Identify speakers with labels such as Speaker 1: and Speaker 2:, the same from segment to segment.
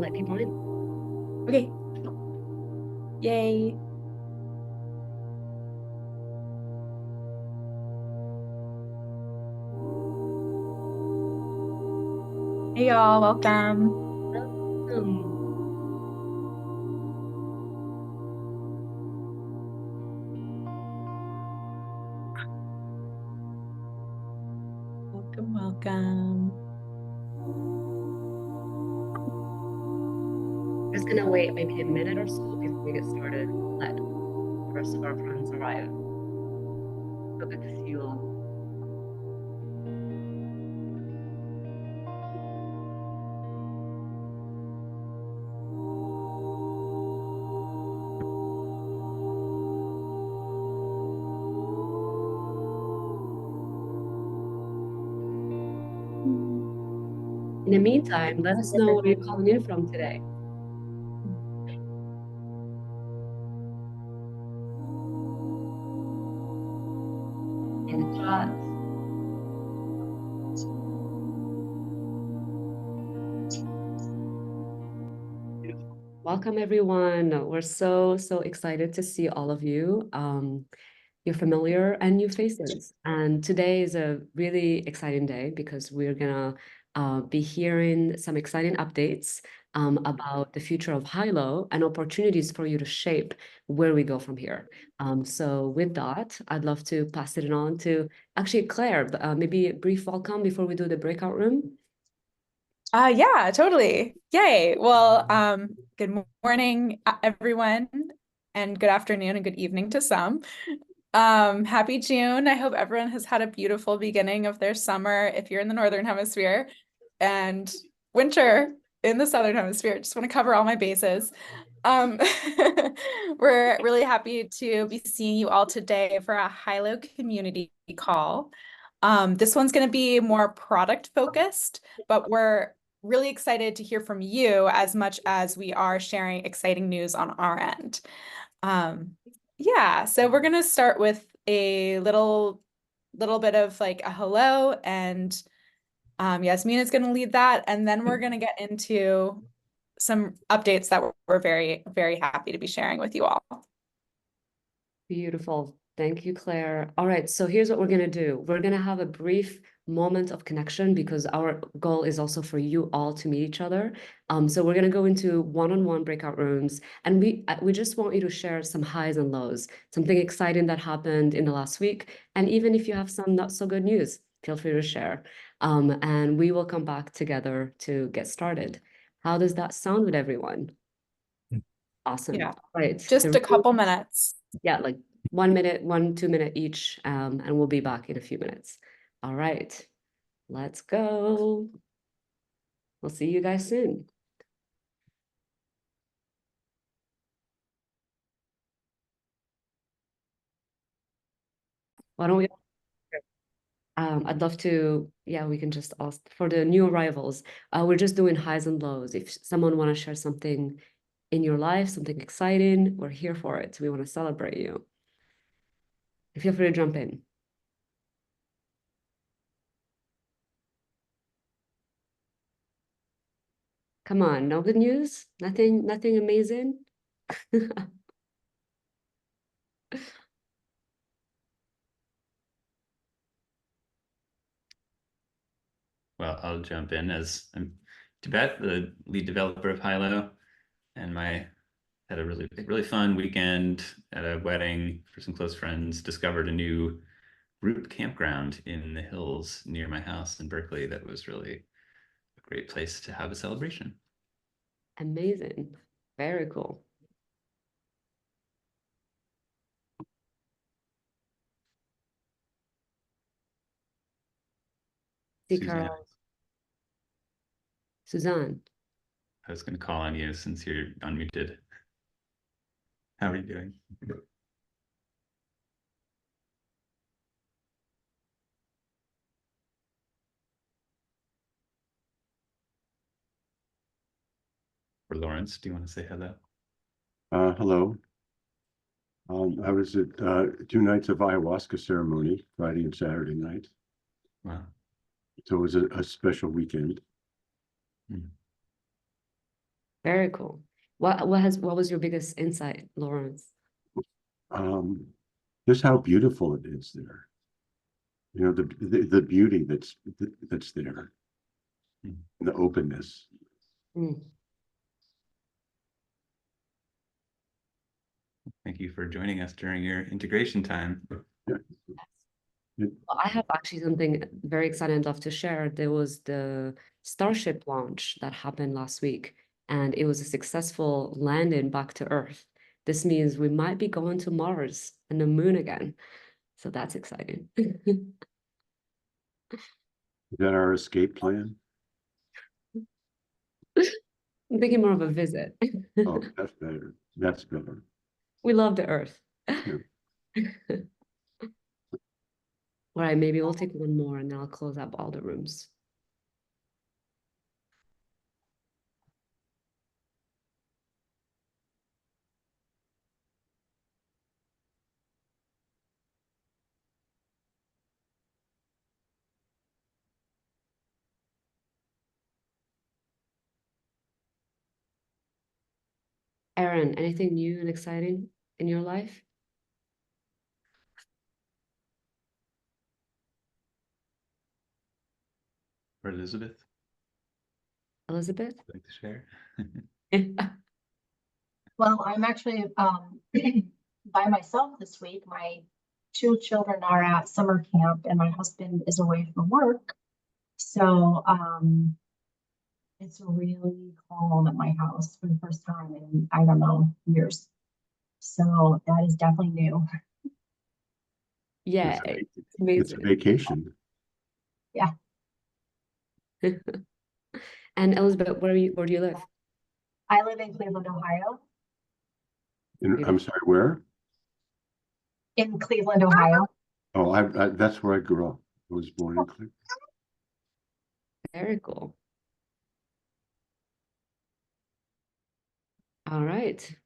Speaker 1: let people in.
Speaker 2: Okay. Yay. Hey y'all, welcome.
Speaker 1: Welcome.
Speaker 2: Welcome, welcome.
Speaker 1: Just gonna wait maybe a minute or so before we get started. Let the rest of our friends arrive. So good to see you all. In the meantime, let us know where you're calling in from today. In the chat. Welcome, everyone. We're so excited to see all of you. You're familiar and new faces. And today is a really exciting day because we're gonna be hearing some exciting updates about the future of Hylo and opportunities for you to shape where we go from here. So with that, I'd love to pass it on to actually Claire, maybe a brief welcome before we do the breakout room.
Speaker 2: Yeah, totally. Yay. Well, good morning, everyone, and good afternoon and good evening to some. Happy June. I hope everyone has had a beautiful beginning of their summer if you're in the Northern Hemisphere, and winter in the Southern Hemisphere. Just want to cover all my bases. Um, we're really happy to be seeing you all today for a Hylo community call. This one's going to be more product focused, but we're really excited to hear from you as much as we are sharing exciting news on our end. Yeah, so we're going to start with a little bit of like a hello, and Yasmin is going to lead that, and then we're going to get into some updates that we're very, very happy to be sharing with you all.
Speaker 1: Beautiful. Thank you, Claire. All right, so here's what we're going to do. We're going to have a brief moment of connection because our goal is also for you all to meet each other. So we're going to go into one-on-one breakout rooms, and we just want you to share some highs and lows, something exciting that happened in the last week, and even if you have some not so good news, feel free to share. And we will come back together to get started. How does that sound with everyone? Awesome.
Speaker 2: Yeah,
Speaker 1: All right.
Speaker 2: just a couple minutes.
Speaker 1: Yeah, like 1 minute, 2 minute each, and we'll be back in a few minutes. All right, let's go. We'll see you guys soon. Why don't we? I'd love to, yeah, we can just ask for the new arrivals. We're just doing highs and lows. If someone want to share something in your life, something exciting, we're here for it. We want to celebrate you. Feel free to jump in. Come on, no good news? Nothing amazing?
Speaker 3: Well, I'll jump in as I'm Tibet, the lead developer of Hylo, and my had a really fun weekend at a wedding for some close friends. Discovered a new group campground in the hills near my house in Berkeley. That was really a great place to have a celebration.
Speaker 1: Amazing. Very cool. See
Speaker 3: Suzanne,
Speaker 1: Carol. Suzanne.
Speaker 3: I was going to call on you since you're unmuted. How are you doing? Or Lawrence, do you want to say hello?
Speaker 4: Hello. I was at 2 nights of ayahuasca ceremony, Friday and Saturday night.
Speaker 3: Wow.
Speaker 4: So it was a special weekend.
Speaker 3: Hmm.
Speaker 1: Very cool. What was your biggest insight, Lawrence?
Speaker 4: Just how beautiful it is there. You know, the beauty that's there,
Speaker 3: Mm.
Speaker 4: and the openness.
Speaker 1: Mm.
Speaker 3: Thank you for joining us during your integration time.
Speaker 4: Yeah.
Speaker 1: Well, I have actually something very exciting enough to share. There was the Starship launch that happened last week, and it was a successful landing back to Earth. This means we might be going to Mars and the moon again. So that's exciting.
Speaker 4: Is that our escape plan?
Speaker 1: I'm thinking more of a visit.
Speaker 4: Oh, that's better. That's better.
Speaker 1: We love the Earth.
Speaker 4: Yeah.
Speaker 1: All right, maybe we'll take one more and then I'll close up all the rooms. Erin, anything new and exciting in your life?
Speaker 3: Or Elizabeth,
Speaker 1: Elizabeth?
Speaker 3: would you like to share?
Speaker 5: Well, I'm actually by myself this week. My two children are at summer camp and my husband is away from work. So it's really calm at my house for the first time in, I don't know, years. So that is definitely new.
Speaker 1: Yeah,
Speaker 4: It's
Speaker 1: it's
Speaker 4: it's a
Speaker 1: amazing.
Speaker 4: vacation.
Speaker 5: Yeah.
Speaker 1: And Elizabeth, where do you live?
Speaker 5: I live in Cleveland, Ohio.
Speaker 4: And I'm sorry, where?
Speaker 5: In Cleveland, Ohio.
Speaker 4: Oh, that's where I grew up. I was born in Cleveland.
Speaker 1: Very cool. All right.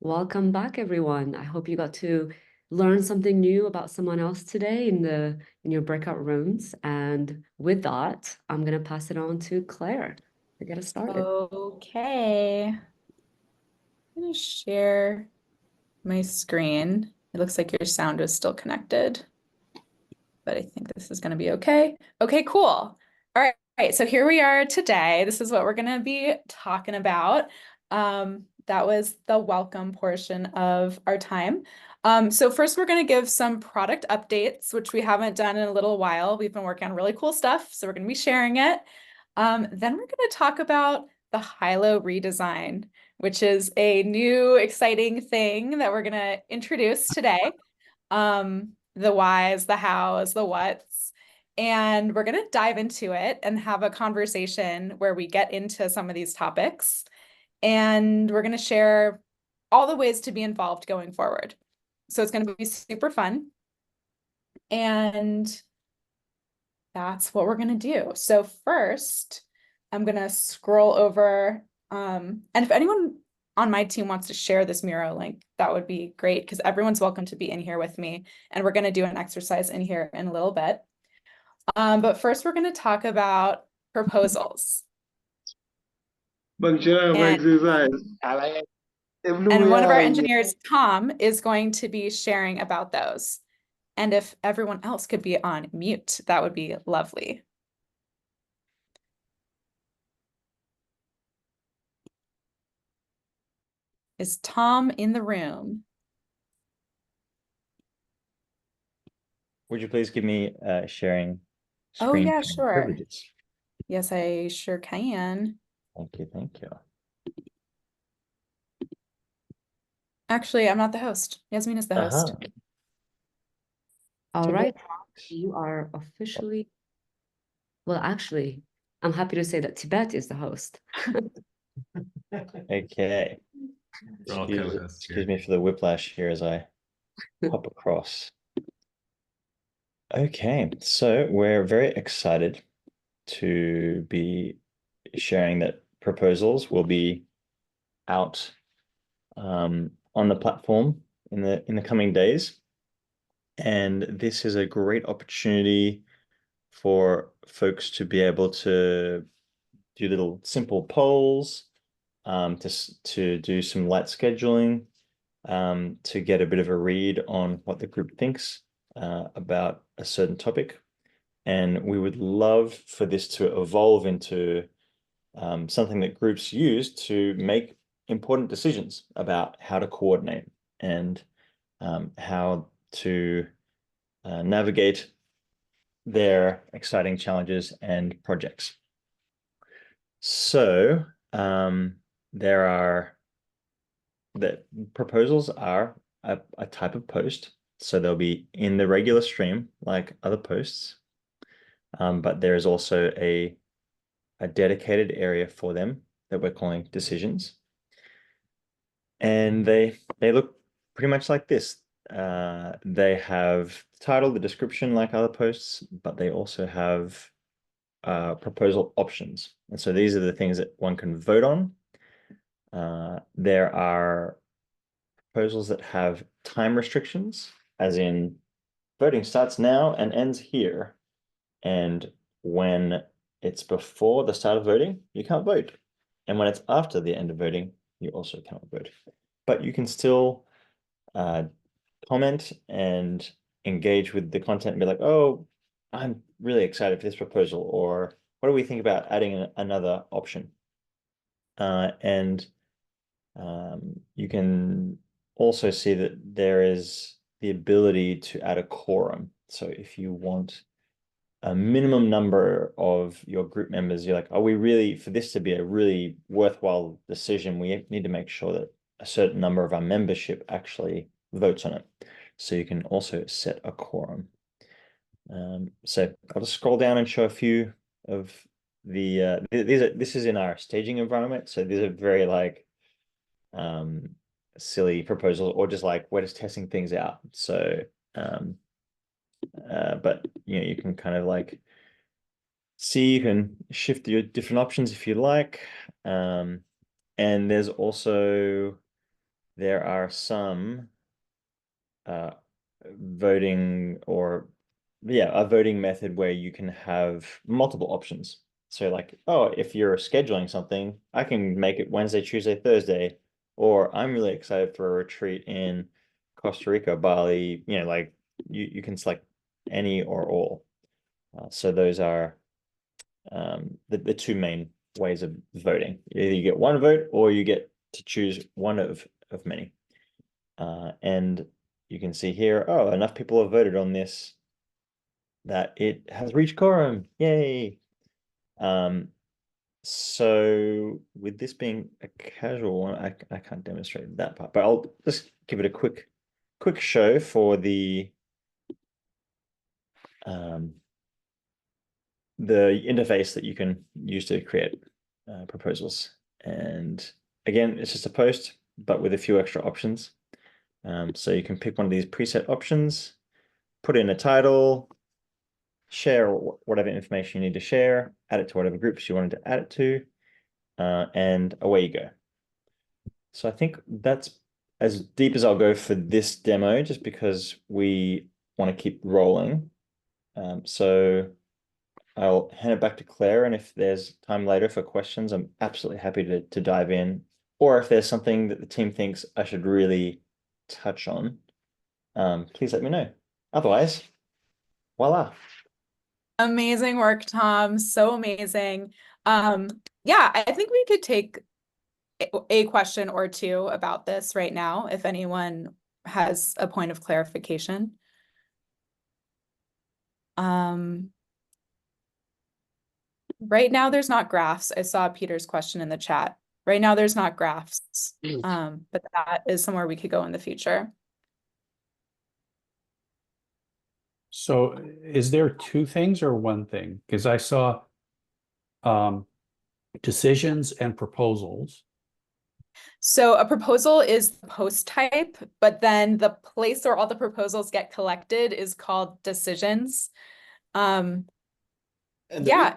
Speaker 1: Welcome back, everyone. I hope you got to learn something new about someone else today in your breakout rooms. And with that, I'm gonna pass it on to Claire to get us started.
Speaker 2: Okay. I'm gonna share my screen. It looks like your sound is still connected, but I think this is gonna be okay. Okay, cool. All right, so here we are today. This is what we're gonna be talking about. That was the welcome portion of our time. So first we're gonna give some product updates, which we haven't done in a little while. We've been working on really cool stuff, so we're gonna be sharing it. Then we're gonna talk about the Hylo redesign, which is a new exciting thing that we're gonna introduce today. The whys, the hows, the whats. And we're going to dive into it and have a conversation where we get into some of these topics. And we're going to share all the ways to be involved going forward. So it's going to be super fun. And that's what we're going to do. So first, I'm going to scroll over. And if anyone on my team wants to share this Miro link, that would be great because everyone's welcome to be in here with me. And we're going to do an exercise in here in a little bit. But first, we're going to talk about proposals. And one of our engineers, Tom, is going to be sharing about those. And if everyone else could be on mute, that would be lovely. Is Tom in the room?
Speaker 6: Would you please give me sharing
Speaker 2: Oh,
Speaker 6: screen
Speaker 2: yeah,
Speaker 6: sharing
Speaker 2: sure.
Speaker 6: privileges?
Speaker 2: Yes, I sure can.
Speaker 6: Thank you, thank you.
Speaker 2: Actually, I'm not the host. Yasmin is the host.
Speaker 1: All right, you are officially, well, actually, I'm happy to say that Tibet is the host.
Speaker 6: Okay.
Speaker 3: We're all
Speaker 6: Excuse,
Speaker 3: co-hosts
Speaker 6: excuse
Speaker 3: here.
Speaker 6: me for the whiplash here as I hop across. Okay, so we're very excited to be sharing that proposals will be out on the platform in the coming days. And this is a great opportunity for folks to be able to do little simple polls to do some light scheduling, to get a bit of a read on what the group thinks about a certain topic. And we would love for this to evolve into something that groups use to make important decisions about how to coordinate and how to navigate their exciting challenges and projects. So the proposals are a type of post. So they'll be in the regular stream like other posts. But there is also a dedicated area for them that we're calling decisions. And they look pretty much like this. They have the title, the description like other posts, but they also have proposal options. And so these are the things that one can vote on. There are proposals that have time restrictions, as in voting starts now and ends here. And when it's before the start of voting, you can't vote. And when it's after the end of voting, you also cannot vote. But you can still comment and engage with the content and be like, oh, I'm really excited for this proposal, or what do we think about adding another option? And you can also see that there is the ability to add a quorum. So if you want a minimum number of your group members, you're like, are we really, for this to be a really worthwhile decision, we need to make sure that a certain number of our membership actually votes on it. So you can also set a quorum. So I'll just scroll down and show a few of the this is in our staging environment. So these are very like silly proposals, or just like we're just testing things out. So but you can kind of like see, you can shift your different options if you like. And there's also, there are some voting, or a voting method where you can have multiple options. So like, oh, if you're scheduling something, I can make it Wednesday, Tuesday, Thursday, or I'm really excited for a retreat in Costa Rica, Bali, like you can select any or all. So those are the two main ways of voting. Either you get one vote or you get to choose one of many. And you can see here, oh, enough people have voted on this that it has reached quorum. Yay. So with this being a casual one, I can't demonstrate that part, but I'll just give it a quick show for the interface that you can use to create proposals. And again, it's just a post, but with a few extra options. So you can pick one of these preset options, put in a title, share whatever information you need to share, add it to whatever groups you wanted to add it to, and away you go. So I think that's as deep as I'll go for this demo, just because we want to keep rolling. So I'll hand it back to Claire, and if there's time later for questions, I'm absolutely happy to dive in. Or if there's something that the team thinks I should really touch on, please let me know. Otherwise, voila.
Speaker 2: Amazing work, Tom. So amazing. Yeah, I think we could take a question or two about this right now, if anyone has a point of clarification. Right now there's not graphs. I saw Peter's question in the chat. Right now there's not graphs, but that is somewhere we could go in the future.
Speaker 7: So is there two things or one thing? Because I saw decisions and proposals.
Speaker 2: So a proposal is the post type, but then the place where all the proposals get collected is called decisions. Yeah,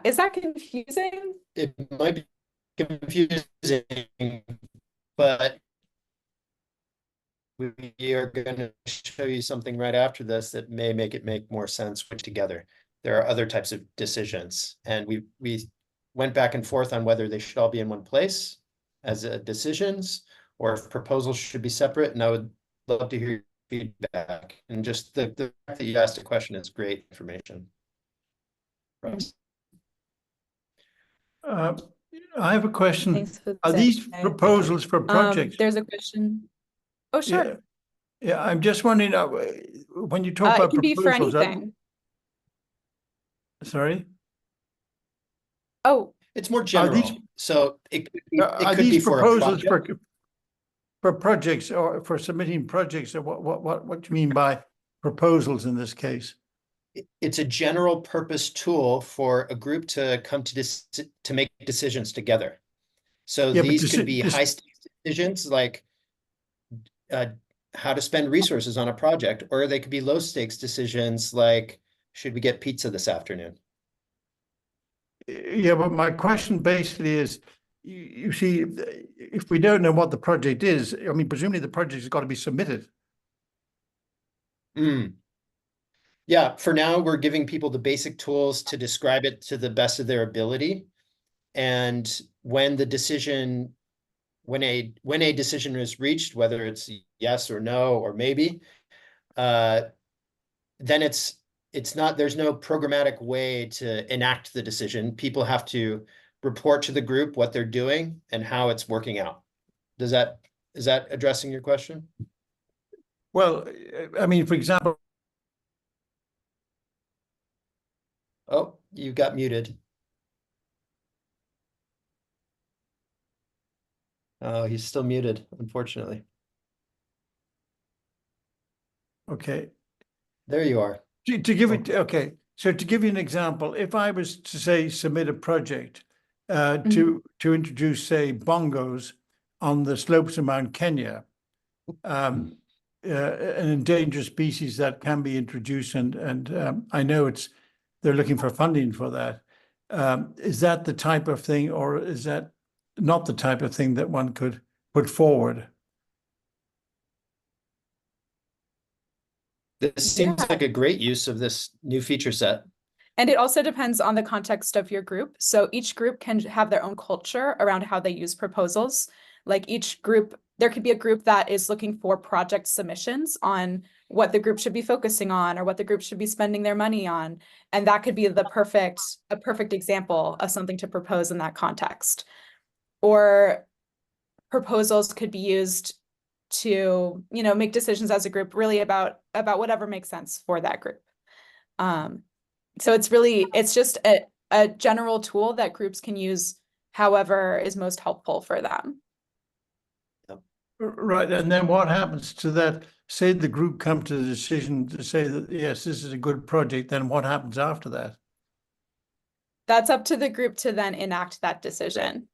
Speaker 2: is that confusing?
Speaker 8: It might be confusing, but we are going to show you something right after this that may make it make more sense put together. There are other types of decisions, and we went back and forth on whether they should all be in one place as decisions, or if proposals should be separate. And I would love to hear your feedback. And just the fact that you asked a question is great information.
Speaker 9: I have a question.
Speaker 2: Thanks,
Speaker 9: Are these
Speaker 2: Jose.
Speaker 9: proposals for projects?
Speaker 2: There's a question. Oh, sure.
Speaker 9: Yeah, yeah. I'm just wondering, when you talk
Speaker 2: It
Speaker 9: about
Speaker 2: can be for
Speaker 9: proposals,
Speaker 2: anything.
Speaker 9: sorry?
Speaker 2: Oh,
Speaker 8: It's more
Speaker 9: Are
Speaker 8: general.
Speaker 9: these,
Speaker 8: So it
Speaker 9: are
Speaker 8: could be
Speaker 9: these
Speaker 8: for a
Speaker 9: proposals
Speaker 8: project.
Speaker 9: for projects or for submitting projects? Or what do you mean by proposals in this case?
Speaker 8: It's a general purpose tool for a group to come to make decisions together. So
Speaker 9: Yeah, but
Speaker 8: these could be high stakes decisions like how to spend resources on a project, or they could be low stakes decisions like, should we get pizza this afternoon?
Speaker 9: Yeah, but my question basically is, you see, if we don't know what the project is, I mean, presumably the project has got to be submitted.
Speaker 8: Yeah, for now, we're giving people the basic tools to describe it to the best of their ability. And when the decision, when a decision is reached, whether it's yes or no or maybe, then it's not, there's no programmatic way to enact the decision. People have to report to the group what they're doing and how it's working out. Is that addressing your question?
Speaker 9: Well, I mean, for example.
Speaker 8: Oh, you got muted. Oh, he's still muted, unfortunately.
Speaker 9: Okay.
Speaker 8: There you are.
Speaker 9: To give it, okay. So to give you an example, if I was to say submit a project to introduce, say, bongos on the slopes of Mount Kenya, an endangered species that can be introduced, and I know they're looking for funding for that. Is that the type of thing, or is that not the type of thing that one could put forward?
Speaker 8: This seems like a great use of this new feature set.
Speaker 2: And it also depends on the context of your group. So each group can have their own culture around how they use proposals. Like each group, there could be a group that is looking for project submissions on what the group should be focusing on or what the group should be spending their money on. And that could be a perfect example of something to propose in that context. Or proposals could be used to, make decisions as a group really about whatever makes sense for that group. So it's just a general tool that groups can use however is most helpful for them.
Speaker 9: Right, and then what happens to that? Say the group come to the decision to say that, yes, this is a good project, then what happens after that?
Speaker 2: That's up to the group to then enact that decision.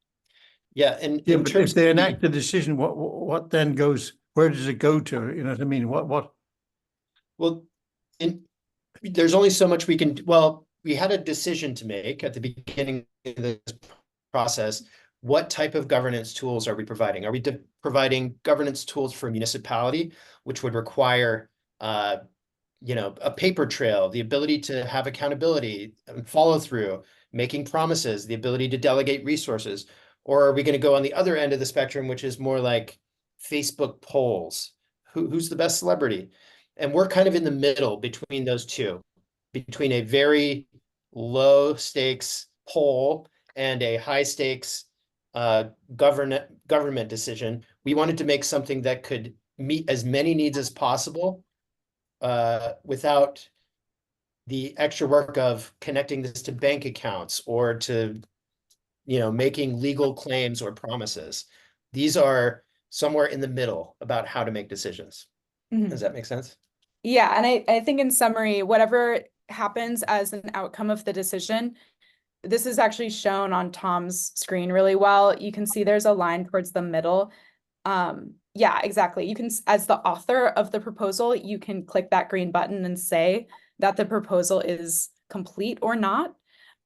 Speaker 8: Yeah, and
Speaker 9: Yeah,
Speaker 8: in
Speaker 9: but
Speaker 8: terms
Speaker 9: if they
Speaker 8: of
Speaker 9: enact the decision, what then goes, where does it go to? You know what I mean? What?
Speaker 8: Well, there's only so much we can, well, we had a decision to make at the beginning of this process. What type of governance tools are we providing? Are we providing governance tools for a municipality, which would require, a paper trail, the ability to have accountability and follow through, making promises, the ability to delegate resources? Or are we going to go on the other end of the spectrum, which is more like Facebook polls? Who's the best celebrity? And we're kind of in the middle between those two, between a very low stakes poll and a high stakes government decision. We wanted to make something that could meet as many needs as possible without the extra work of connecting this to bank accounts or to, making legal claims or promises. These are somewhere in the middle about how to make decisions. Does that make sense?
Speaker 2: Yeah, and I think in summary, whatever happens as an outcome of the decision, this is actually shown on Tom's screen really well. You can see there's a line towards the middle. Yeah, exactly. You can, as the author of the proposal, you can click that green button and say that the proposal is complete or not.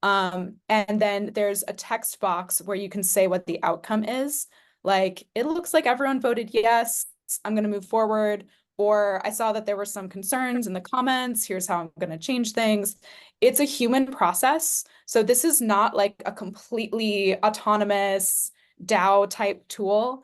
Speaker 2: And then there's a text box where you can say what the outcome is. Like, it looks like everyone voted yes, I'm going to move forward. Or I saw that there were some concerns in the comments. Here's how I'm going to change things. It's a human process. So this is not like a completely autonomous, DAO type tool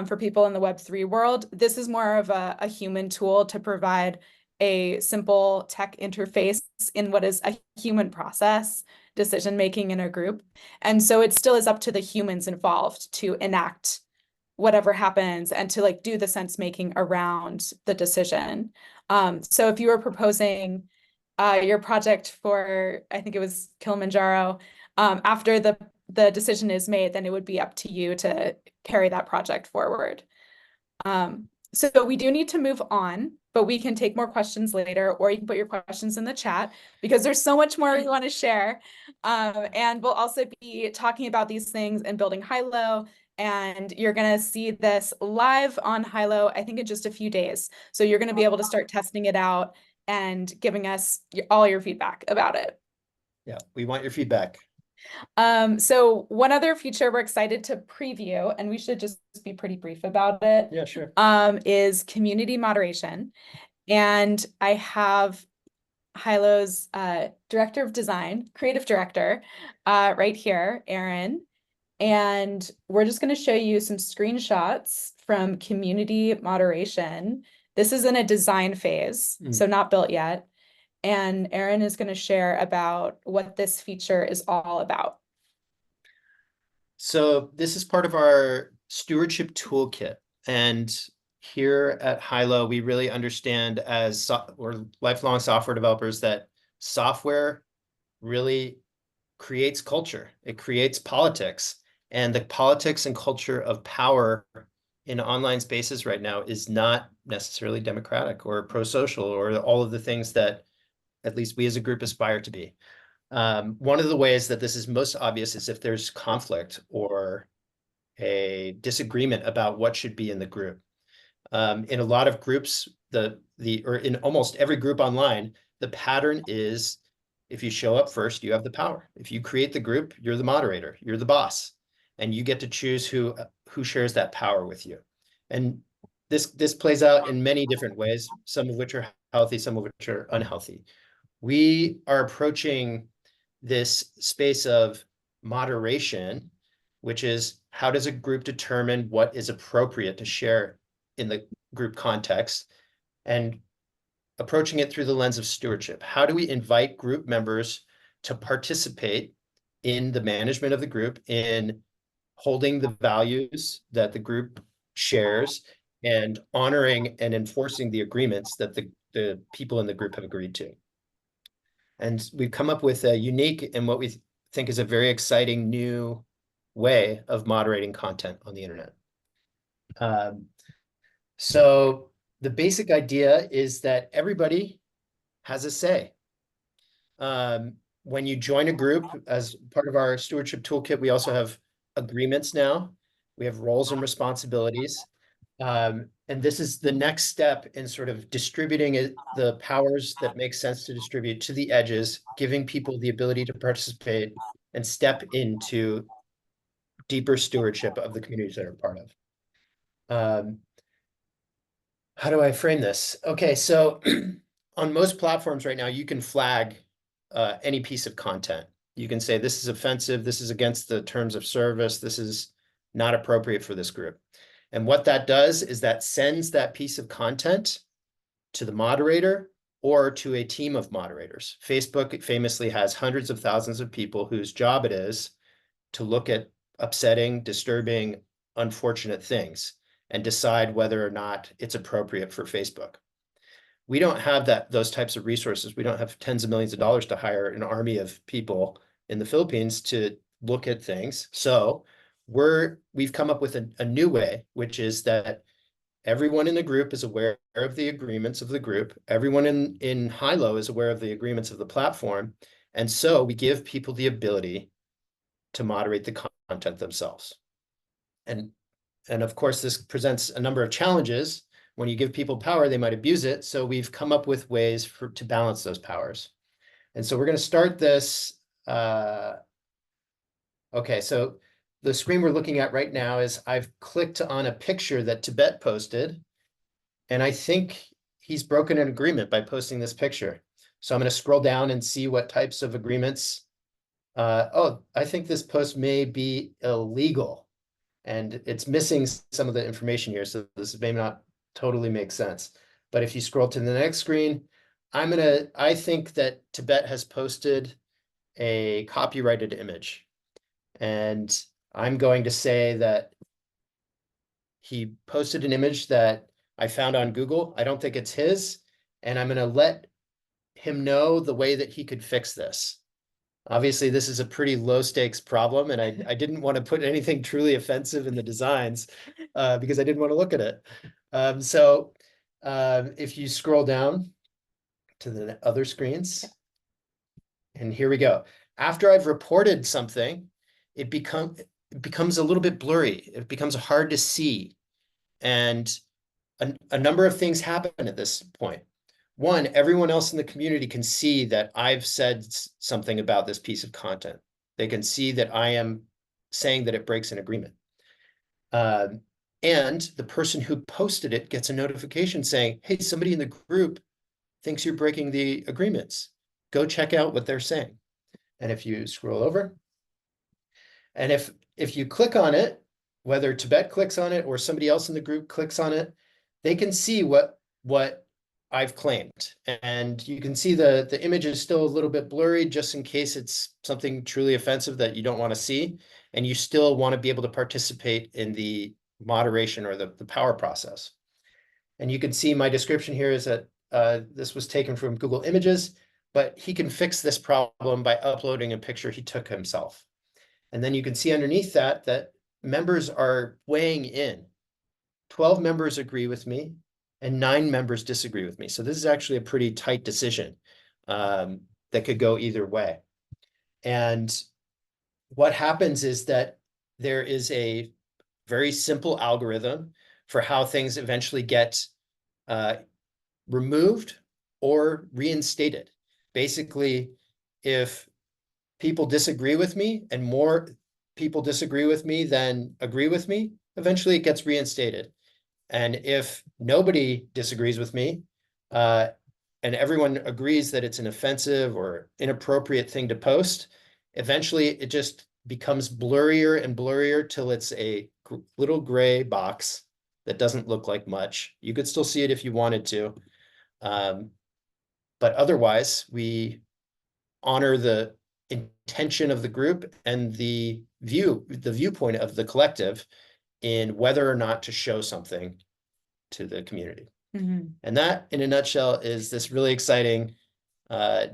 Speaker 2: for people in the Web3 world. This is more of a human tool to provide a simple tech interface in what is a human process, decision making in a group. And so it still is up to the humans involved to enact whatever happens and to like do the sense making around the decision. So if you were proposing your project for, I think it was Kilimanjaro, after the decision is made, then it would be up to you to carry that project forward. So we do need to move on, but we can take more questions later, or you can put your questions in the chat because there's so much more we want to share. And we'll also be talking about these things and building Hylo. And you're going to see this live on Hylo, I think in just a few days. So you're going to be able to start testing it out and giving us all your feedback about it.
Speaker 8: Yeah, we want your feedback.
Speaker 2: So one other feature we're excited to preview, and we should just be pretty brief about it.
Speaker 8: Yeah, sure.
Speaker 2: Is community moderation. And I have Hylo's director of design, creative director, right here, Aaron. And we're just going to show you some screenshots from community moderation. This is in a design phase, so not built yet. And Aaron is going to share about what this feature is all about.
Speaker 8: So this is part of our stewardship toolkit. And here at Hylo, we really understand as we're lifelong software developers that software really creates culture. It creates politics. And the politics and culture of power in online spaces right now is not necessarily democratic or pro-social or all of the things that at least we as a group aspire to be. One of the ways that this is most obvious is if there's conflict or a disagreement about what should be in the group. In a lot of groups, or in almost every group online, the pattern is if you show up first, you have the power. If you create the group, you're the moderator, you're the boss, and you get to choose who shares that power with you. And this plays out in many different ways, some of which are healthy, some of which are unhealthy. We are approaching this space of moderation, which is how does a group determine what is appropriate to share in the group context, and approaching it through the lens of stewardship. How do we invite group members to participate in the management of the group, in holding the values that the group shares, and honoring and enforcing the agreements that the people in the group have agreed to? And we've come up with a unique and what we think is a very exciting new way of moderating content on the internet. So the basic idea is that everybody has a say. When you join a group, as part of our stewardship toolkit, we also have agreements now. We have roles and responsibilities. And this is the next step in sort of distributing the powers that make sense to distribute to the edges, giving people the ability to participate and step into deeper stewardship of the communities that are part of. How do I frame this? Okay, so on most platforms right now, you can flag any piece of content. You can say, this is offensive, this is against the terms of service, this is not appropriate for this group. And what that does is that sends that piece of content to the moderator or to a team of moderators. Facebook famously has hundreds of thousands of people whose job it is to look at upsetting, disturbing, unfortunate things and decide whether or not it's appropriate for Facebook. We don't have those types of resources. We don't have tens of millions of dollars to hire an army of people in the Philippines to look at things. So we've come up with a new way, which is that everyone in the group is aware of the agreements of the group. Everyone in Hylo is aware of the agreements of the platform. And so we give people the ability to moderate the content themselves. And of course, this presents a number of challenges. When you give people power, they might abuse it. So we've come up with ways to balance those powers. And so we're going to start this. Okay, so the screen we're looking at right now is I've clicked on a picture that Tibet posted. And I think he's broken an agreement by posting this picture. So I'm going to scroll down and see what types of agreements. I think this post may be illegal. and it's missing some of the information here, so this may not totally make sense. But if you scroll to the next screen, I think that Tibet has posted a copyrighted image. And I'm going to say that he posted an image that I found on Google. I don't think it's his. And I'm going to let him know the way that he could fix this. Obviously, this is a pretty low stakes problem, and I didn't want to put anything truly offensive in the designs because I didn't want to look at it. If you scroll down to the other screens, and here we go. After I've reported something, it becomes a little bit blurry. It becomes hard to see. And a number of things happen at this point. One, everyone else in the community can see that I've said something about this piece of content. They can see that I am saying that it breaks an agreement. And the person who posted it gets a notification saying, hey, somebody in the group thinks you're breaking the agreements. Go check out what they're saying. And if you scroll over, and if you click on it, whether Tibet clicks on it or somebody else in the group clicks on it, they can see what I've claimed. And you can see the image is still a little bit blurry, just in case it's something truly offensive that you don't want to see. And you still want to be able to participate in the moderation or the power process. And you can see my description here is that this was taken from Google Images, but he can fix this problem by uploading a picture he took himself. And then you can see underneath that members are weighing in. 12 members agree with me and 9 members disagree with me. So this is actually a pretty tight decision that could go either way. And what happens is that there is a very simple algorithm for how things eventually get removed or reinstated. Basically, if people disagree with me and more people disagree with me than agree with me, eventually it gets reinstated. And if nobody disagrees with me and everyone agrees that it's an offensive or inappropriate thing to post, eventually it just becomes blurrier and blurrier till it's a little gray box that doesn't look like much. You could still see it if you wanted to. But otherwise, we honor the intention of the group and the viewpoint of the collective in whether or not to show something to the community.
Speaker 2: Mm-hmm.
Speaker 8: And that, in a nutshell, is this really exciting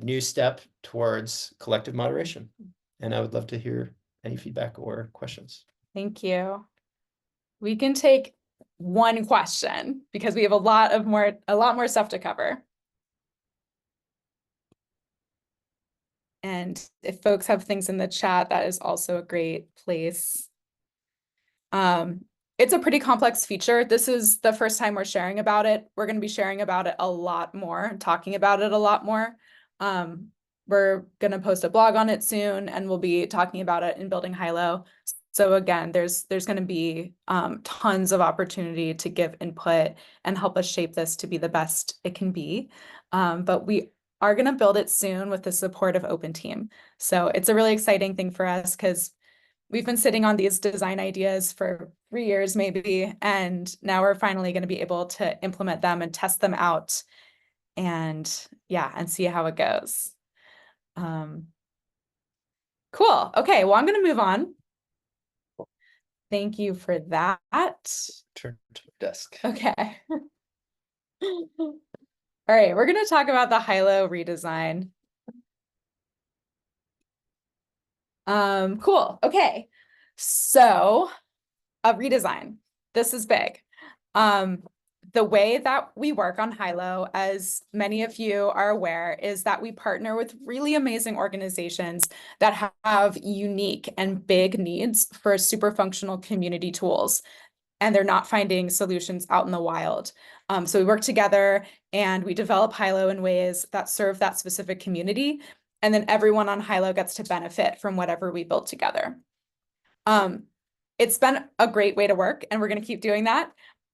Speaker 8: new step towards collective moderation. And I would love to hear any feedback or questions.
Speaker 2: Thank you. We can take one question because we have a lot more stuff to cover. And if folks have things in the chat, that is also a great place. It's a pretty complex feature. This is the first time we're sharing about it. We're going to be sharing about it a lot more, talking about it a lot more. We're going to post a blog on it soon, and we'll be talking about it in Building Hylo. So again, there's going to be tons of opportunity to give input and help us shape this to be the best it can be. But we are going to build it soon with the support of Open Team. So it's a really exciting thing for us because we've been sitting on these design ideas for 3 years maybe, and now we're finally going to be able to implement them and test them out and see how it goes. Cool. Okay, well, I'm going to move on. Thank you for that.
Speaker 8: Turn to my desk.
Speaker 2: Okay. All right, we're going to talk about the Hylo redesign. Cool. Okay. So a redesign. This is big. The way that we work on Hylo, as many of you are aware, is that we partner with really amazing organizations that have unique and big needs for super functional community tools, and they're not finding solutions out in the wild. So we work together and we develop Hylo in ways that serve that specific community, and then everyone on Hylo gets to benefit from whatever we build together. It's been a great way to work, and we're going to keep doing that.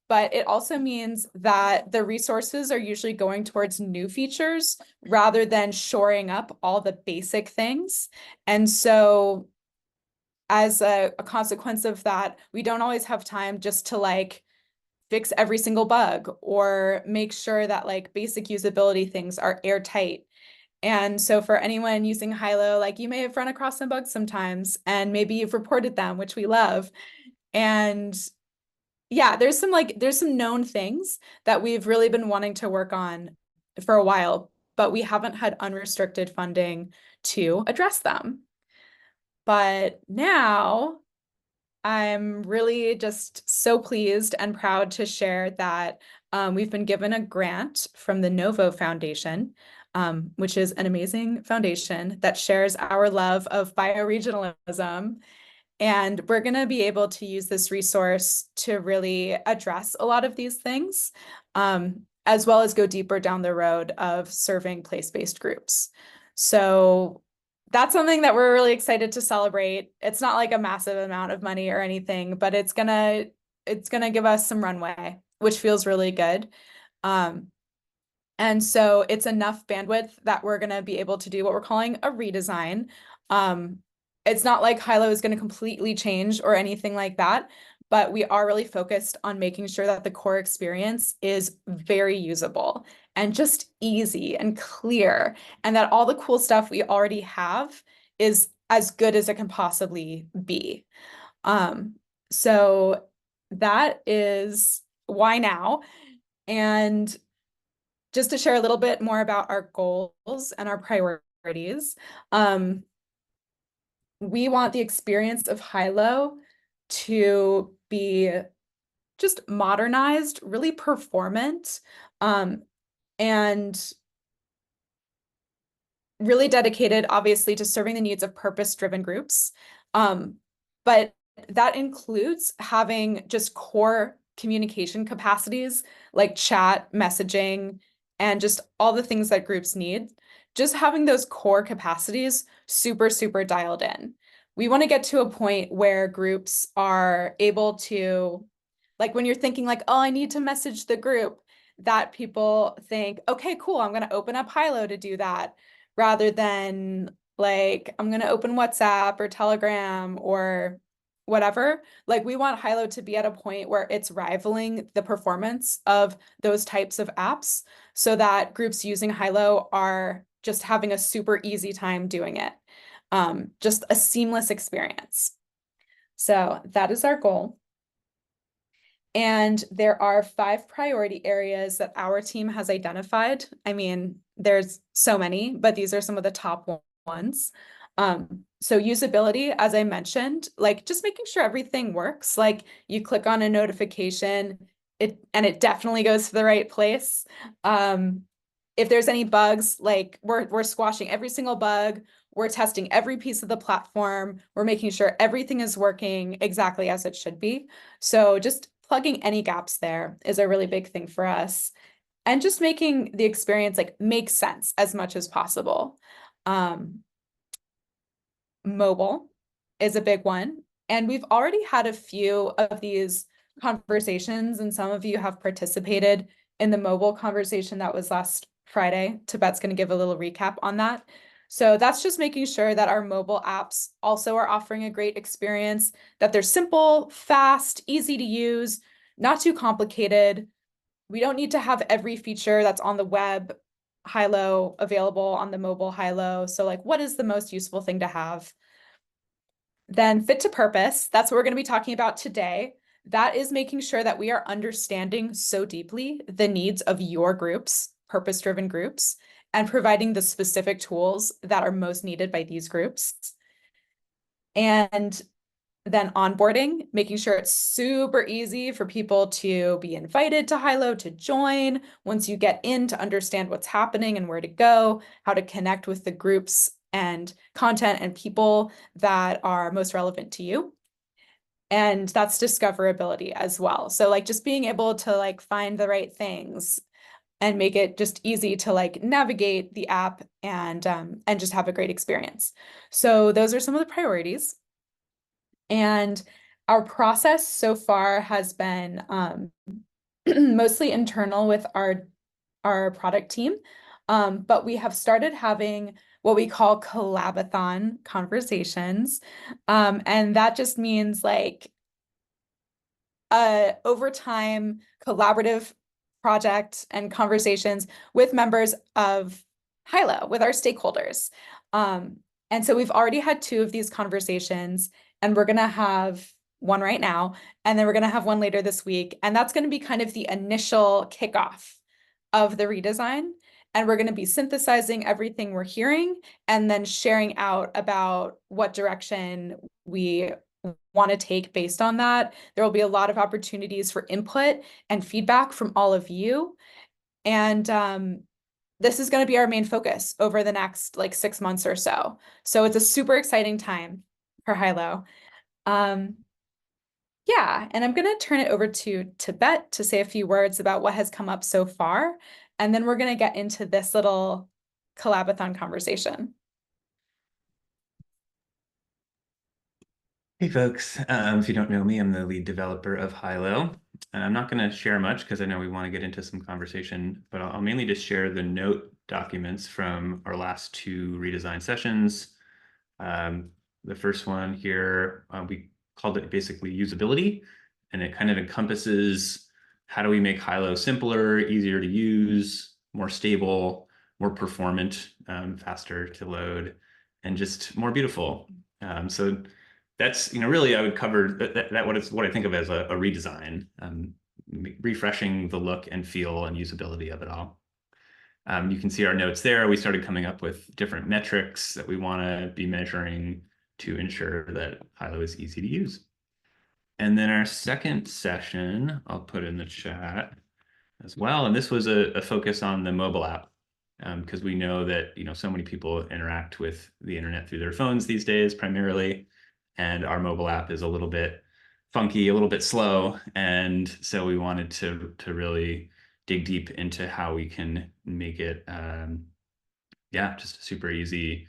Speaker 2: But it also means that the resources are usually going towards new features rather than shoring up all the basic things. And so as a consequence of that, we don't always have time just to like fix every single bug or make sure that like basic usability things are airtight. And so for anyone using Hylo, like you may have run across some bugs sometimes, and maybe you've reported them, which we love. And yeah, there's some known things that we've really been wanting to work on for a while, but we haven't had unrestricted funding to address them. But now I'm really just so pleased and proud to share that we've been given a grant from the Novo Foundation, which is an amazing foundation that shares our love of bioregionalism. And we're going to be able to use this resource to really address a lot of these things, as well as go deeper down the road of serving place-based groups. So that's something that we're really excited to celebrate. It's not like a massive amount of money or anything, but it's gonna give us some runway, which feels really good. And so it's enough bandwidth that we're gonna be able to do what we're calling a redesign. It's not like Hylo is going to completely change or anything like that, but we are really focused on making sure that the core experience is very usable and just easy and clear, and that all the cool stuff we already have is as good as it can possibly be. So that is why now. And just to share a little bit more about our goals and our priorities, we want the experience of Hylo to be just modernized, really performant, and really dedicated, obviously, to serving the needs of purpose-driven groups. But that includes having just core communication capacities like chat, messaging, and just all the things that groups need. Just having those core capacities super, super dialed in. We want to get to a point where groups are able to, like when you're thinking like, oh, I need to message the group, that people think, okay, cool, I'm going to open up Hylo to do that, rather than like, I'm going to open WhatsApp or Telegram or whatever. Like we want Hylo to be at a point where it's rivaling the performance of those types of apps so that groups using Hylo are just having a super easy time doing it. Just a seamless experience. So that is our goal. And there are 5 priority areas that our team has identified. I mean, there's so many, but these are some of the top ones. So usability, as I mentioned, like just making sure everything works. Like you click on a notification, and it definitely goes to the right place. If there's any bugs, like we're squashing every single bug. We're testing every piece of the platform. We're making sure everything is working exactly as it should be. So just plugging any gaps there is a really big thing for us. And just making the experience like make sense as much as possible. Mobile is a big one. And we've already had a few of these conversations, and some of you have participated in the mobile conversation that was last Friday. Tibet's going to give a little recap on that. So that's just making sure that our mobile apps also are offering a great experience, that they're simple, fast, easy to use, not too complicated. We don't need to have every feature that's on the web Hylo available on the mobile Hylo. So like, what is the most useful thing to have? Then fit to purpose, that's what we're going to be talking about today. That is making sure that we are understanding so deeply the needs of your groups, purpose-driven groups, and providing the specific tools that are most needed by these groups. And then onboarding, making sure it's super easy for people to be invited to Hylo, to join. Once you get in, to understand what's happening and where to go, how to connect with the groups and content and people that are most relevant to you. And that's discoverability as well. So like just being able to like find the right things and make it just easy to like navigate the app and just have a great experience. So those are some of the priorities. And our process so far has been mostly internal with our product team, but we have started having what we call collabathon conversations. And that just means like over time collaborative project and conversations with members of Hylo, with our stakeholders. And so we've already had 2 of these conversations, and we're gonna have one right now, and then we're gonna have one later this week. And that's gonna be kind of the initial kickoff of the redesign. And we're gonna be synthesizing everything we're hearing and then sharing out about what direction we want to take based on that. There will be a lot of opportunities for input and feedback from all of you. And this is going to be our main focus over the next like 6 months or so. So it's a super exciting time for Hylo. Yeah, and I'm going to turn it over to Tibet to say a few words about what has come up so far. And then we're going to get into this little collabathon conversation.
Speaker 3: Hey folks, if you don't know me, I'm the lead developer of Hylo. I'm not going to share much because I know we want to get into some conversation, but I'll mainly just share the note documents from our last 2 redesign sessions. The first one here, we called it basically usability, and it kind of encompasses how do we make Hylo simpler, easier to use, more stable, more performant, faster to load, and just more beautiful. So that's, really I would cover that what I think of as a redesign, refreshing the look and feel and usability of it all. You can see our notes there. We started coming up with different metrics that we want to be measuring to ensure that Hylo is easy to use. And then our second session, I'll put in the chat as well. And this was a focus on the mobile app, because we know that, so many people interact with the internet through their phones these days primarily. And our mobile app is a little bit funky, a little bit slow. And so we wanted to really dig deep into how we can make it, just a super easy,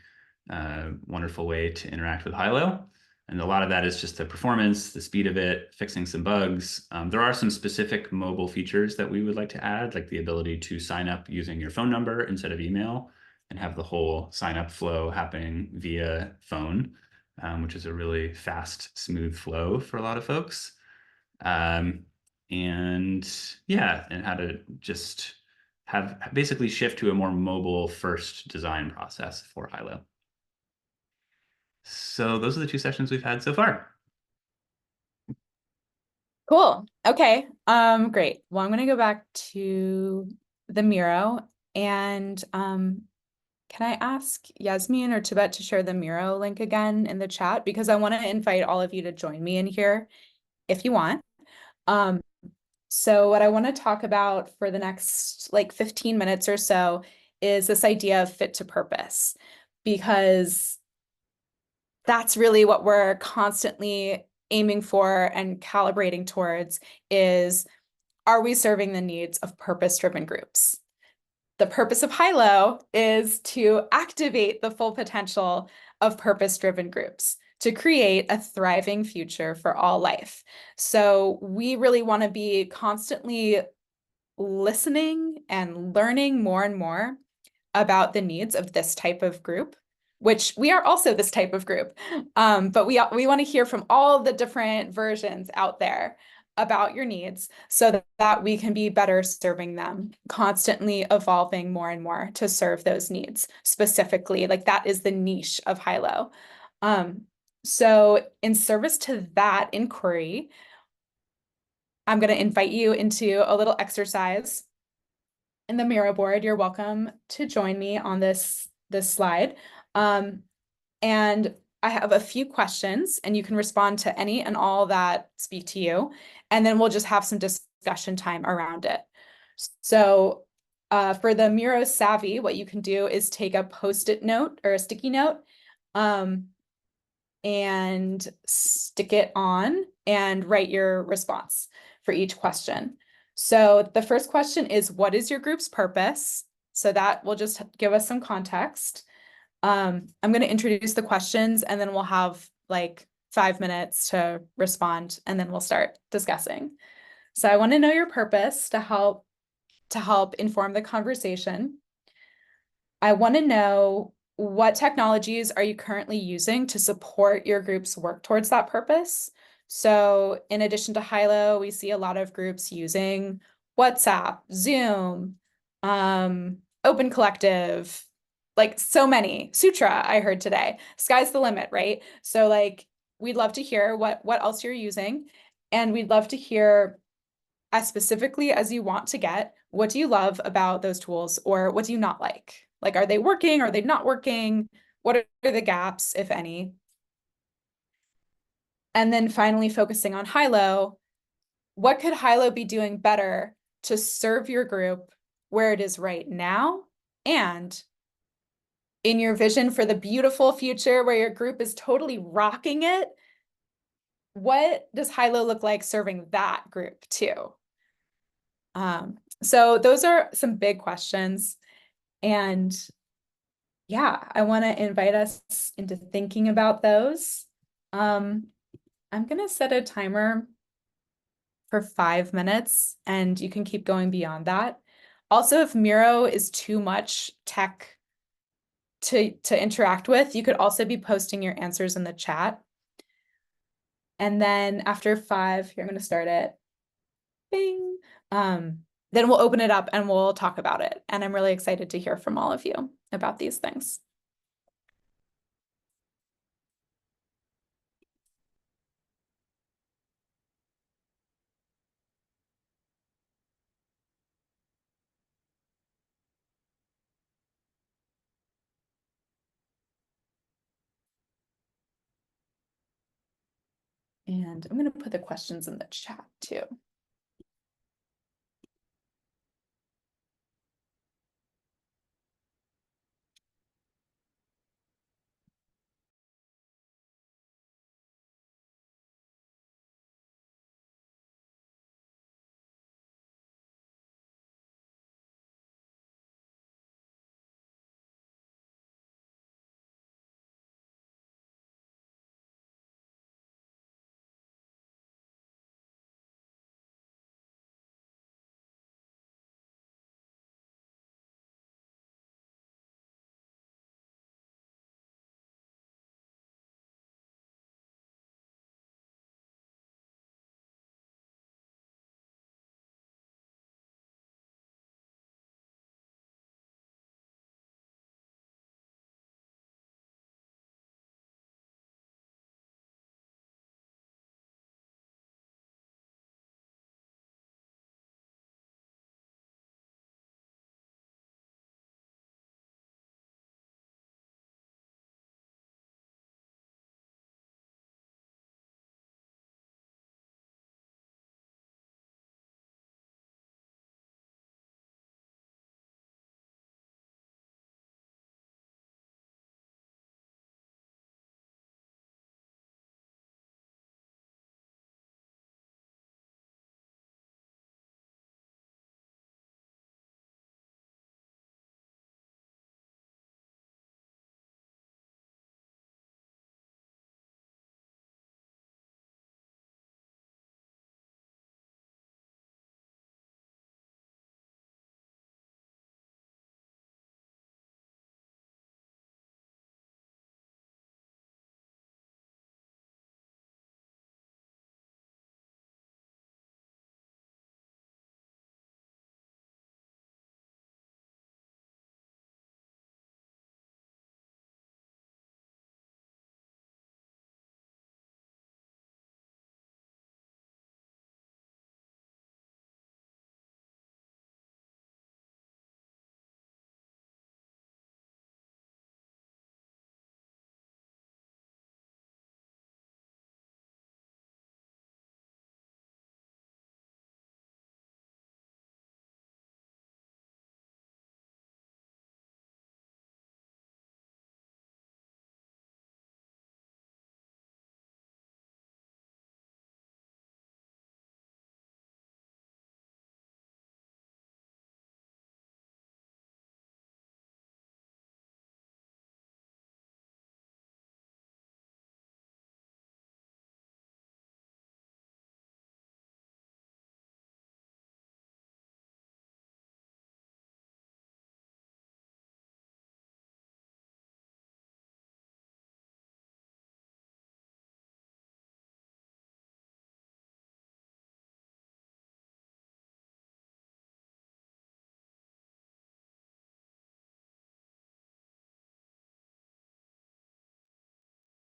Speaker 3: wonderful way to interact with Hylo. And a lot of that is just the performance, the speed of it, fixing some bugs. There are some specific mobile features that we would like to add, like the ability to sign up using your phone number instead of email and have the whole sign up flow happening via phone, which is a really fast, smooth flow for a lot of folks. And how to just basically shift to a more mobile first design process for Hylo. So those are the 2 sessions we've had so far.
Speaker 2: Cool. Okay. Great. Well, I'm going to go back to the Miro, and can I ask Yasmin or Tibet to share the Miro link again in the chat, because I want to invite all of you to join me in here if you want. So what I want to talk about for the next like 15 minutes or so is this idea of fit to purpose, because that's really what we're constantly aiming for and calibrating towards is, are we serving the needs of purpose-driven groups? The purpose of Hylo is to activate the full potential of purpose-driven groups to create a thriving future for all life. So we really want to be constantly listening and learning more and more about the needs of this type of group, which we are also this type of group. But we want to hear from all the different versions out there about your needs so that we can be better serving them, constantly evolving more and more to serve those needs specifically. Like that is the niche of Hylo. So in service to that inquiry, I'm going to invite you into a little exercise in the Miro board. You're welcome to join me on this slide. And I have a few questions, and you can respond to any and all that speak to you. And then we'll just have some discussion time around it. So for the Miro savvy, what you can do is take a Post-it note or a sticky note and stick it on and write your response for each question. So the first question is, what is your group's purpose? So that will just give us some context. I'm going to introduce the questions, and then we'll have like 5 minutes to respond, and then we'll start discussing. So I want to know your purpose to help inform the conversation. I want to know what technologies are you currently using to support your group's work towards that purpose? So in addition to Hylo, we see a lot of groups using WhatsApp, Zoom, Open Collective, like so many. Sutra, I heard today. Sky's the limit, right? So like we'd love to hear what else you're using, and we'd love to hear as specifically as you want to get, what do you love about those tools, or what do you not like? Like, are they working? Are they not working? What are the gaps, if any? And then finally focusing on Hylo, what could Hylo be doing better to serve your group where it is right now? And in your vision for the beautiful future where your group is totally rocking it, what does Hylo look like serving that group too? So those are some big questions. And yeah, I want to invite us into thinking about those. I'm going to set a timer for 5 minutes, and you can keep going beyond that. Also, if Miro is too much tech to interact with, you could also be posting your answers in the chat. And then after 5, here, I'm going to start it. Bing. Then we'll open it up and we'll talk about it. And I'm really excited to hear from all of you about these things. And I'm going to put the questions in the chat too.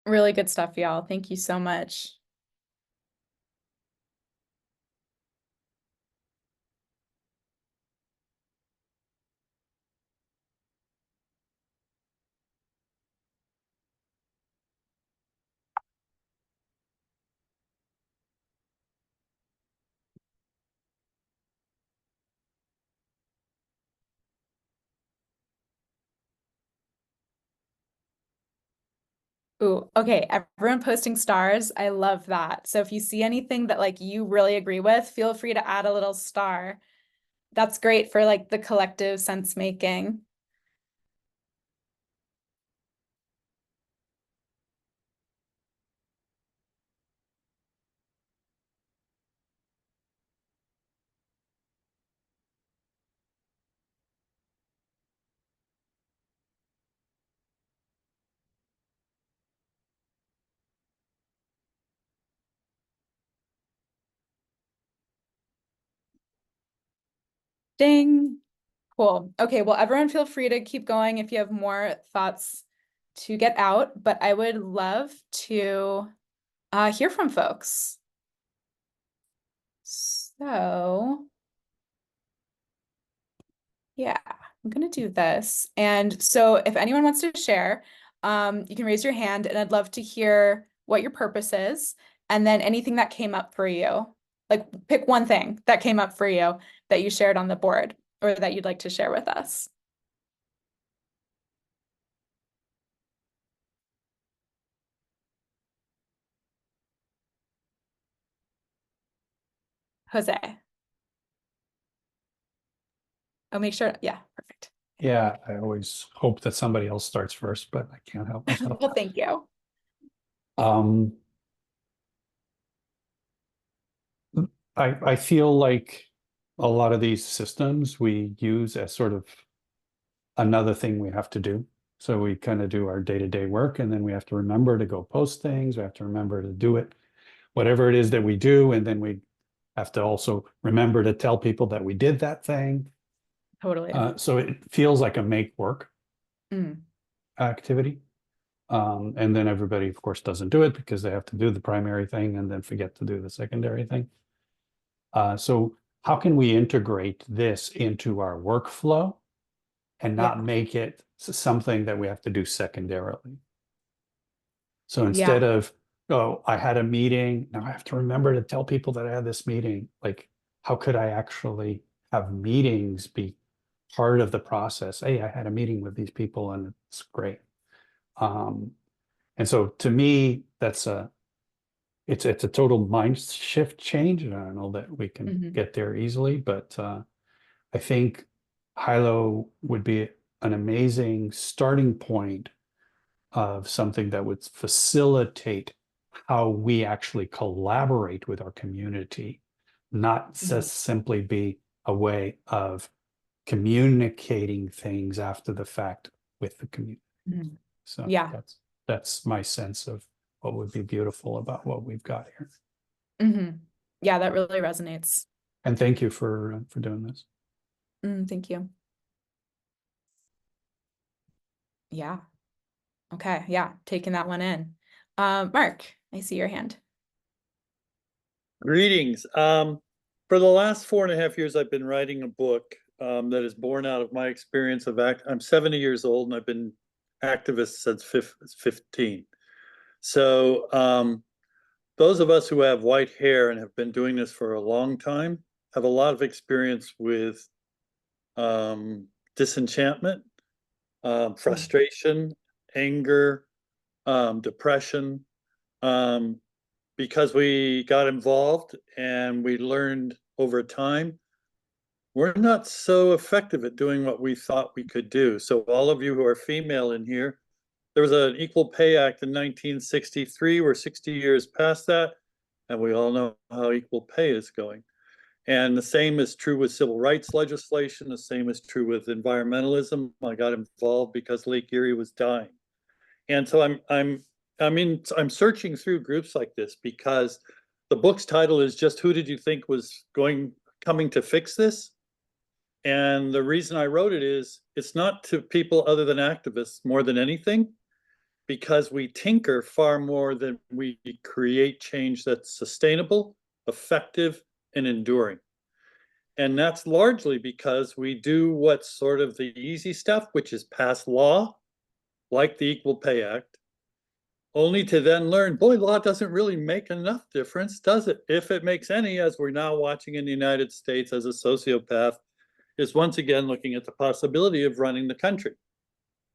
Speaker 2: Really good stuff, y'all. Thank you so much. Ooh, okay. Everyone posting stars. I love that. So if you see anything that like you really agree with, feel free to add a little star. That's great for like the collective sense making. Ding. Cool. Okay, well, everyone feel free to keep going if you have more thoughts to get out, but I would love to hear from folks. So, yeah, I'm gonna do this. And so if anyone wants to share, you can raise your hand and I'd love to hear what your purpose is and then anything that came up for you. Like pick one thing that came up for you that you shared on the board or that you'd like to share with us. Jose. Oh, make sure. Yeah, perfect.
Speaker 7: Yeah, I always hope that somebody else starts first, but I can't help myself.
Speaker 2: Well, thank you.
Speaker 7: Um, I feel like a lot of these systems we use as sort of another thing we have to do. So we kind of do our day-to-day work, and then we have to remember to go post things. We have to remember to do it, whatever it is that we do, and then we have to also remember to tell people that we did that thing.
Speaker 2: Totally.
Speaker 7: So it feels like a make work
Speaker 2: Mm.
Speaker 7: activity. And then everybody, of course, doesn't do it because they have to do the primary thing and then forget to do the secondary thing. So how can we integrate this into our workflow and not make it something that we have to do secondarily? So instead of, oh, I had a meeting, now I have to remember to tell people that I had this meeting. Like, how could I actually have meetings be part of the process? Hey, I had a meeting with these people and it's great. And so to me, it's a total mind shift change. And I don't know that we can get there easily, but I think Hylo would be an amazing starting point of something that would facilitate how we actually collaborate with our community, not just simply be a way of communicating things after the fact with the community. So that's my sense of what would be beautiful about what we've got here.
Speaker 2: Yeah, that really resonates.
Speaker 7: And thank you for doing this.
Speaker 2: Thank you. Yeah. Okay. Yeah. Taking that one in. Mark, I see your hand.
Speaker 10: Greetings. For the last 4.5 years, I've been writing a book that is born out of my experience of I'm 70 years old and I've been activist since 15. So those of us who have white hair and have been doing this for a long time have a lot of experience with disenchantment, frustration, anger, depression, because we got involved and we learned over time, we're not so effective at doing what we thought we could do. So all of you who are female in here, there was an Equal Pay Act in 1963. We're 60 years past that, and we all know how equal pay is going. And the same is true with civil rights legislation. The same is true with environmentalism. I got involved because Lake Erie was dying. And so I'm searching through groups like this because the book's title is just Who Did You Think Was coming to fix this? And the reason I wrote it is it's not to people other than activists more than anything. because we tinker far more than we create change that's sustainable, effective, and enduring. And that's largely because we do what's sort of the easy stuff, which is pass law, like the Equal Pay Act, only to then learn, boy, law doesn't really make enough difference, does it? If it makes any, as we're now watching in the United States as a sociopath is once again looking at the possibility of running the country.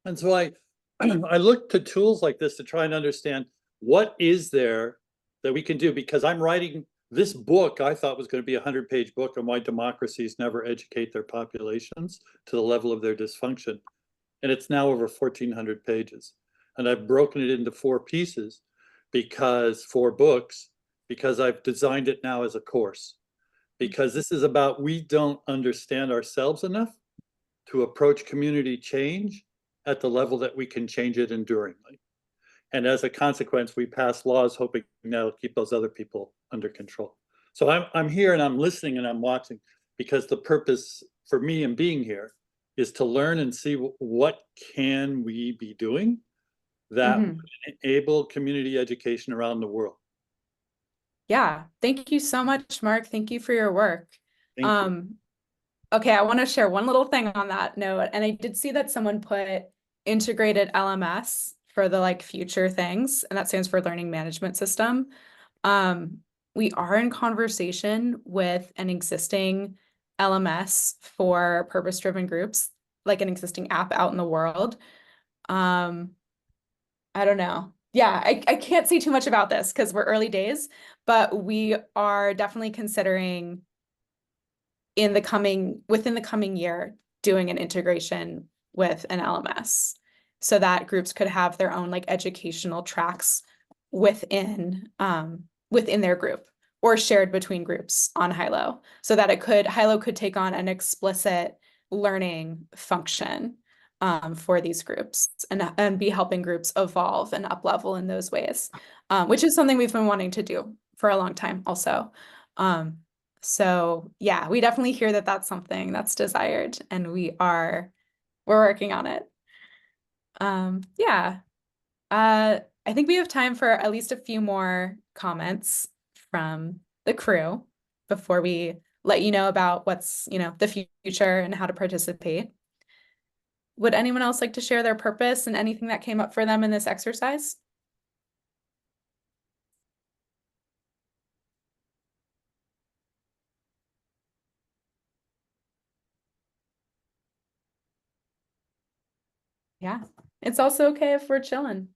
Speaker 10: And so I look to tools like this to try and understand what is there that we can do, because I'm writing this book I thought was going to be a 100-page book on why democracies never educate their populations to the level of their dysfunction. And it's now over 1,400 pages. And I've broken it into 4 pieces, because 4 books, because I've designed it now as a course. Because this is about, we don't understand ourselves enough to approach community change at the level that we can change it enduringly. And as a consequence, we pass laws hoping that'll keep those other people under control. So I'm here and I'm listening and I'm watching, because the purpose for me in being here is to learn and see what can we be doing that would enable community education around the world.
Speaker 2: Yeah, thank you so much, Mark. Thank you for your work.
Speaker 10: Thank you.
Speaker 2: Okay, I want to share one little thing on that note. And I did see that someone put integrated LMS for the like future things, and that stands for learning management system. We are in conversation with an existing LMS for purpose-driven groups, like an existing app out in the world. I don't know. Yeah, I can't say too much about this because we're early days, but we are definitely considering within the coming year, doing an integration with an LMS so that groups could have their own like educational tracks within their group or shared between groups on Hylo, so that Hylo could take on an explicit learning function for these groups and be helping groups evolve and up level in those ways, which is something we've been wanting to do for a long time also. So yeah, we definitely hear that that's something that's desired, and we're working on it. Yeah. I think we have time for at least a few more comments from the crew before we let you know about what's, the future and how to participate. Would anyone else like to share their purpose and anything that came up for them in this exercise? Yeah, it's also okay if we're chilling.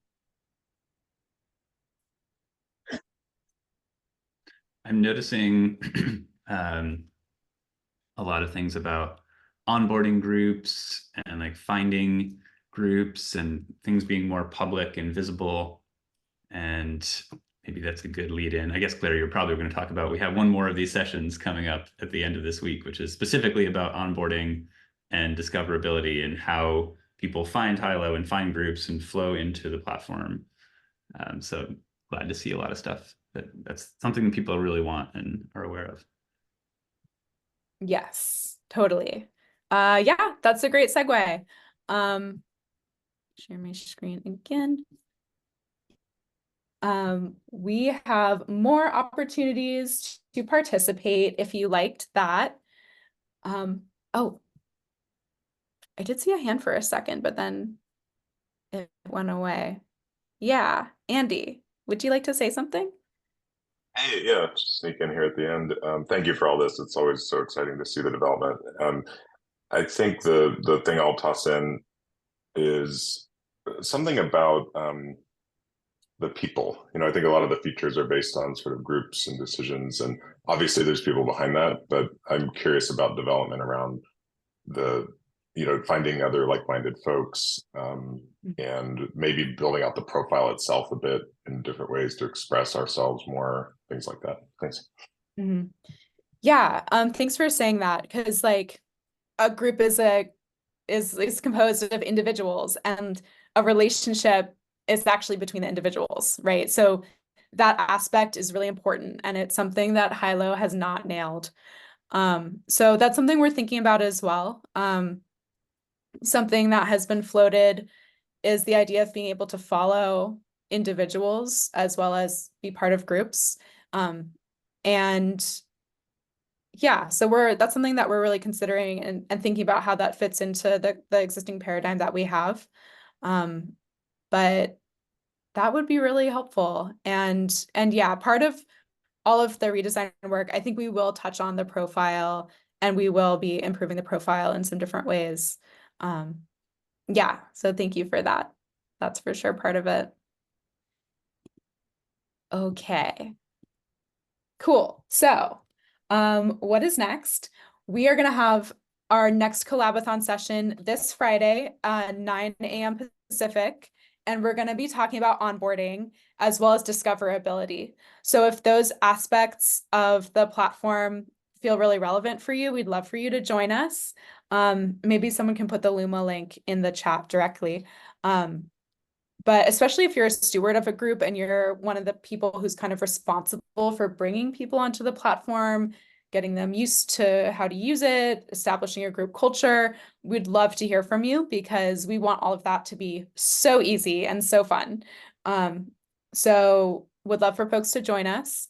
Speaker 3: I'm noticing a lot of things about onboarding groups and like finding groups and things being more public and visible. And maybe that's a good lead in. I guess, Claire, you're probably going to talk about, we have one more of these sessions coming up at the end of this week, which is specifically about onboarding and discoverability and how people find Hylo and find groups and flow into the platform. So glad to see a lot of stuff that's something that people really want and are aware of.
Speaker 2: Yes, totally. Yeah, that's a great segue. Share my screen again. We have more opportunities to participate if you liked that. Oh, I did see a hand for a second, but then it went away. Yeah, Andy, would you like to say something?
Speaker 11: Hey, yeah, just sneak in here at the end. Thank you for all this. It's always so exciting to see the development. I think the thing I'll toss in is something about the people. I think a lot of the features are based on sort of groups and decisions, and obviously there's people behind that, but I'm curious about development around finding other like-minded folks, and maybe building out the profile itself a bit in different ways to express ourselves more, things like that. Thanks.
Speaker 2: Mm-hmm. Yeah, thanks for saying that, because like a group is composed of individuals, and a relationship is actually between the individuals, right? So that aspect is really important, and it's something that Hylo has not nailed. So that's something we're thinking about as well. Something that has been floated is the idea of being able to follow individuals as well as be part of groups. And yeah, so that's something that we're really considering and thinking about how that fits into the existing paradigm that we have. But that would be really helpful. And yeah, part of all of the redesign work, I think we will touch on the profile and we will be improving the profile in some different ways. Yeah, so thank you for that. That's for sure part of it. Okay. Cool. So, what is next? We are going to have our next collabathon session this Friday, 9 a.m. Pacific, and we're going to be talking about onboarding as well as discoverability. So if those aspects of the platform feel really relevant for you, we'd love for you to join us. Maybe someone can put the Luma link in the chat directly. But especially if you're a steward of a group and you're one of the people who's kind of responsible for bringing people onto the platform, getting them used to how to use it, establishing your group culture, we'd love to hear from you because we want all of that to be so easy and so fun. So would love for folks to join us.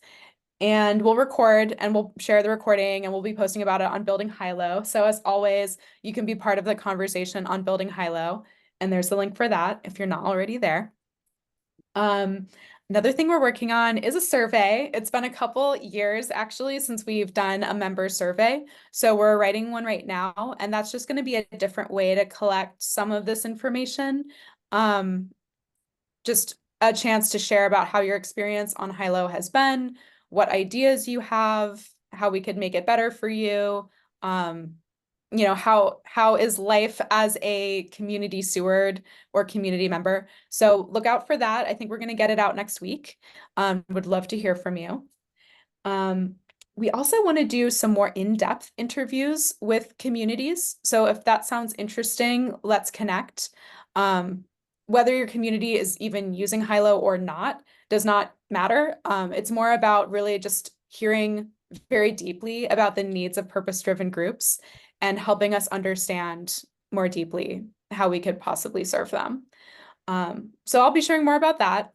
Speaker 2: And we'll record and we'll share the recording and we'll be posting about it on Building Hylo. So as always, you can be part of the conversation on Building Hylo. And there's the link for that if you're not already there. Another thing we're working on is a survey. It's been a couple years actually since we've done a member survey. So we're writing one right now, and that's just going to be a different way to collect some of this information. Just a chance to share about how your experience on Hylo has been, what ideas you have, how we could make it better for you. You know, how is life as a community steward or community member? So look out for that. I think we're going to get it out next week. Would love to hear from you. We also want to do some more in-depth interviews with communities. So if that sounds interesting, let's connect. Whether your community is even using Hylo or not does not matter. It's more about really just hearing very deeply about the needs of purpose-driven groups and helping us understand more deeply how we could possibly serve them. So I'll be sharing more about that.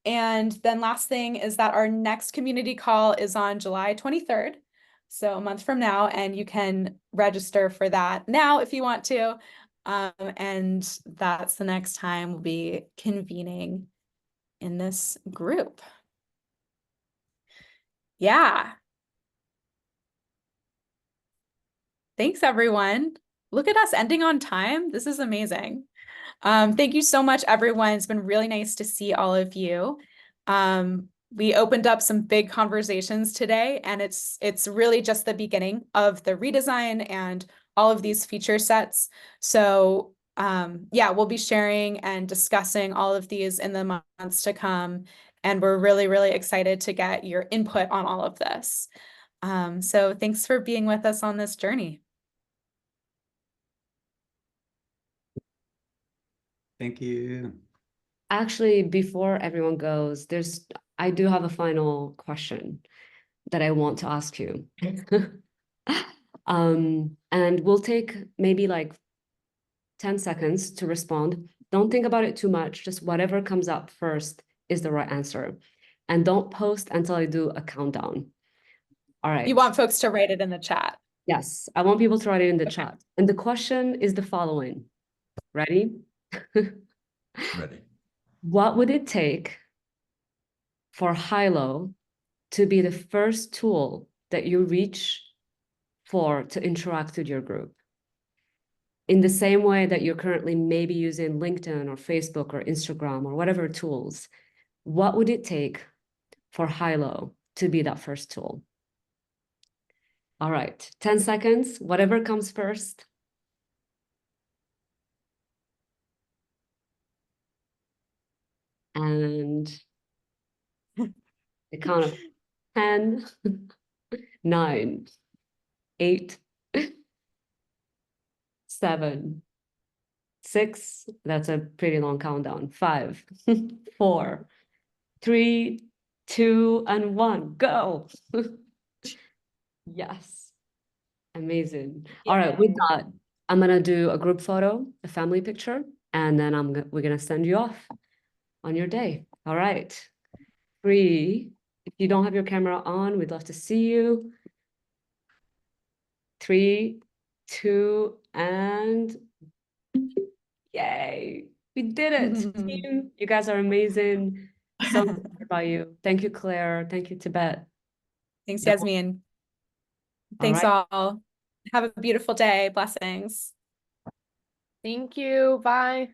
Speaker 2: And then last thing is that our next community call is on July 23rd. So a month from now, and you can register for that now if you want to. And that's the next time we'll be convening in this group. Yeah. Thanks, everyone. Look at us ending on time. This is amazing. Thank you so much, everyone. It's been really nice to see all of you. We opened up some big conversations today, and it's really just the beginning of the redesign and all of these feature sets. So yeah, we'll be sharing and discussing all of these in the months to come. And we're really, really excited to get your input on all of this. So thanks for being with us on this journey.
Speaker 3: Thank you.
Speaker 1: Actually, before everyone goes, I do have a final question that I want to ask you. And we'll take maybe like 10 seconds to respond. Don't think about it too much. Just whatever comes up first is the right answer. And don't post until I do a countdown. All right.
Speaker 2: You want folks to write it in the chat.
Speaker 1: Yes, I want people to write it in the chat. And the question is the following. Ready?
Speaker 12: Ready.
Speaker 1: What would it take for Hylo to be the first tool that you reach for to interact with your group? In the same way that you're currently maybe using LinkedIn or Facebook or Instagram or whatever tools, what would it take for Hylo to be that first tool? All right, 10 seconds, whatever comes first. And the count of 10, 9, 8, 7, 6, that's a pretty long countdown. 5, 4, 3, 2, and 1, go. Yes. Amazing. All right, with that, I'm gonna do a group photo, a family picture. and then we're gonna send you off on your day. All right. 3. If you don't have your camera on, we'd love to see you. 3, 2, and yay! We did it, team. You guys are amazing. So inspired by you. Thank you, Claire. Thank you, Tibet.
Speaker 2: Thanks, Yasmin. Thanks all. Have a beautiful day. Blessings.
Speaker 13: Thank you. Bye.